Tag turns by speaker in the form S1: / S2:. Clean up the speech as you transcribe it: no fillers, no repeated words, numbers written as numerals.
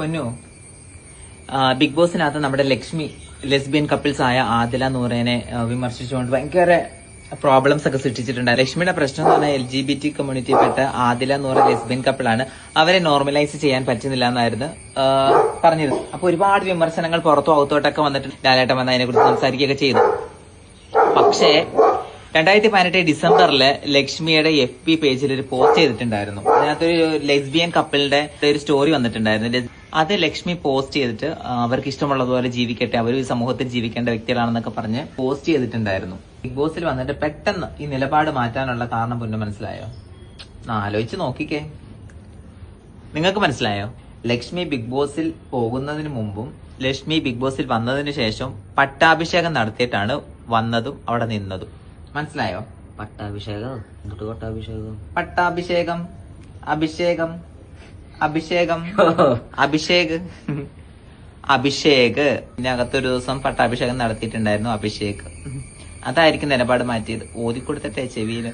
S1: പൊന്നു ബിഗ് ബോസിനകത്ത് നമ്മുടെ Lakshmi lesbian couples ആയ ആദില നൂറേനെ വിമർശിച്ചുകൊണ്ട് ഭയങ്കര പ്രോബ്ലംസ് ഒക്കെ സൃഷ്ടിച്ചിട്ടുണ്ട്. ലക്ഷ്മിയുടെ പ്രശ്നം എന്ന് പറഞ്ഞാൽ LGBT കമ്മ്യൂണിറ്റിയിൽപ്പെട്ട ആദില നൂറ ലെസ്ബിയൻ കപ്പിളാണ്. അവരെ നോർമലൈസ് ചെയ്യാൻ പറ്റുന്നില്ല എന്നായിരുന്നു പറഞ്ഞിരുന്നത്. അപ്പൊ ഒരുപാട് വിമർശനങ്ങൾ പുറത്തും അകത്തോട്ടൊക്കെ വന്നിട്ട് ലാലേട്ടൻ വന്ന് അതിനെ കുറിച്ച് സംസാരിക്കുകയൊക്കെ ചെയ്തു. പക്ഷേ 2018 ഡിസംബറിൽ ലക്ഷ്മിയുടെ FB പേജിൽ ഒരു പോസ്റ്റ് ചെയ്തിട്ടുണ്ടായിരുന്നു. അതിനകത്തൊരു ലെസ്ബിയൻ കപ്പിളിന്റെ ഒരു സ്റ്റോറി വന്നിട്ടുണ്ടായിരുന്നു. അത് ലക്ഷ്മി പോസ്റ്റ് ചെയ്തിട്ട് അവർക്ക് ഇഷ്ടമുള്ളതുപോലെ ജീവിക്കട്ടെ, അവർ ഈ സമൂഹത്തിൽ ജീവിക്കേണ്ട വ്യക്തികളാണെന്നൊക്കെ പറഞ്ഞ് പോസ്റ്റ് ചെയ്തിട്ടുണ്ടായിരുന്നു. ബിഗ് ബോസിൽ വന്നിട്ട് പെട്ടെന്ന് ഈ നിലപാട് മാറ്റാനുള്ള കാരണം പൊന്നു മനസ്സിലായോ? ആലോചിച്ച് നോക്കിക്കേ, നിങ്ങൾക്ക് മനസ്സിലായോ? ലക്ഷ്മി ബിഗ് ബോസിൽ പോകുന്നതിന് മുമ്പും ലക്ഷ്മി ബിഗ് ബോസിൽ വന്നതിന് ശേഷം പട്ടാഭിഷേകം നടത്തിയിട്ടാണ് വന്നതും അവിടെ നിന്നതും. മനസ്സിലായോ?
S2: പട്ടാഭിഷേകം എന്നിട്ട് പട്ടാഭിഷേകം
S1: പട്ടാഭിഷേകം അഭിഷേകം അഭിഷേകം അഭിഷേക് അഭിഷേക് ഇതിനകത്തൊരു ദിവസം പട്ടാഭിഷേകം നടത്തിയിട്ടുണ്ടായിരുന്നു. അഭിഷേക് അതായിരിക്കും നിലപാട് മാറ്റിയത്. ഓതിക്കൊടുത്തിട്ടേ ചെവിയില്.